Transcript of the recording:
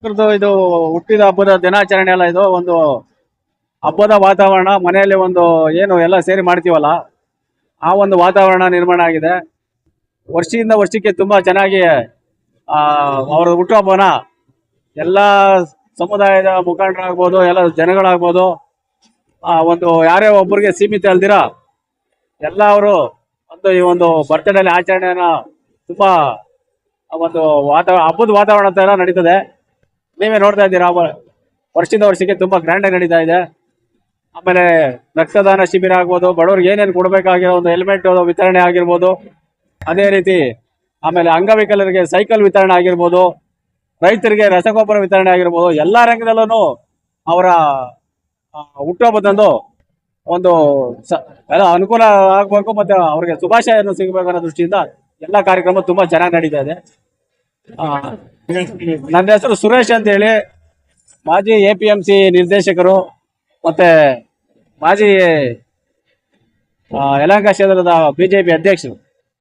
ಇದು ಹುಟ್ಟಿದ ಹಬ್ಬದ ದಿನಾಚರಣೆ ಎಲ್ಲ ಇದು ಒಂದು ಹಬ್ಬದ ವಾತಾವರಣ ಮನೆಯಲ್ಲಿ ಒಂದು ಏನು ಎಲ್ಲ ಸೇರಿ ಮಾಡ್ತೀವಲ್ಲ ಆ ಒಂದು ವಾತಾವರಣ ನಿರ್ಮಾಣ ಆಗಿದೆ. ವರ್ಷದಿಂದ ವರ್ಷಕ್ಕೆ ತುಂಬಾ ಚೆನ್ನಾಗಿ ಅವರ ಹುಟ್ಟುಹಬ್ಬನ ಎಲ್ಲ ಸಮುದಾಯದ ಮುಖಂಡರಾಗ್ಬೋದು, ಎಲ್ಲ ಜನಗಳಾಗ್ಬೋದು, ಒಂದು ಯಾರೇ ಒಬ್ಬರಿಗೆ ಸೀಮಿತ ಅಲ್ದಿರ ಎಲ್ಲ ಅವರು ಈ ಒಂದು ಬರ್ತ್ಡೇ ಆಚರಣೆಯನ್ನ ತುಂಬಾ ಒಂದು ಹಬ್ಬದ ವಾತಾವರಣ ತರ ನಡೀತದೆ. ನೀವೇ ನೋಡ್ತಾ ಇದ್ದೀರಾ, ವರ್ಷದಿಂದ ವರ್ಷಕ್ಕೆ ತುಂಬಾ ಗ್ರ್ಯಾಂಡ್ ಆಗಿ ನಡೀತಾ ಇದೆ. ಆಮೇಲೆ ರಕ್ತದಾನ ಶಿಬಿರ ಆಗ್ಬೋದು, ಬಡವರಿಗೆ ಏನೇನು ಕೊಡಬೇಕಾಗಿರೋ ಒಂದು ಹೆಲ್ಮೆಟ್ ವಿತರಣೆ ಆಗಿರ್ಬೋದು, ಅದೇ ರೀತಿ ಆಮೇಲೆ ಅಂಗವಿಕಲರಿಗೆ ಸೈಕಲ್ ವಿತರಣೆ ಆಗಿರ್ಬೋದು, ರೈತರಿಗೆ ರಸಗೊಬ್ಬರ ವಿತರಣೆ ಆಗಿರ್ಬೋದು, ಎಲ್ಲಾ ರಂಗದಲ್ಲೂ ಅವರ ಹುಟ್ಟುಹಬ್ಬದಂದು ಒಂದು ಎಲ್ಲ ಅನುಕೂಲ ಆಗ್ಬೇಕು ಮತ್ತೆ ಅವ್ರಿಗೆ ಶುಭಾಶಯವನ್ನು ಸಿಗಬೇಕು ಅನ್ನೋ ದೃಷ್ಟಿಯಿಂದ ಎಲ್ಲಾ ಕಾರ್ಯಕ್ರಮ ತುಂಬಾ ಚೆನ್ನಾಗಿ ನಡೀತಾ ಇದೆ. ನನ್ನ ಹೆಸರು ಸುರೇಶ್ ಅಂತ ಹೇಳಿ, ಮಾಜಿ APMC ನಿರ್ದೇಶಕರು ಮತ್ತೆ ಮಾಜಿ ಯಲಹಂಕ ಕ್ಷೇತ್ರದ BJP ಅಧ್ಯಕ್ಷರು.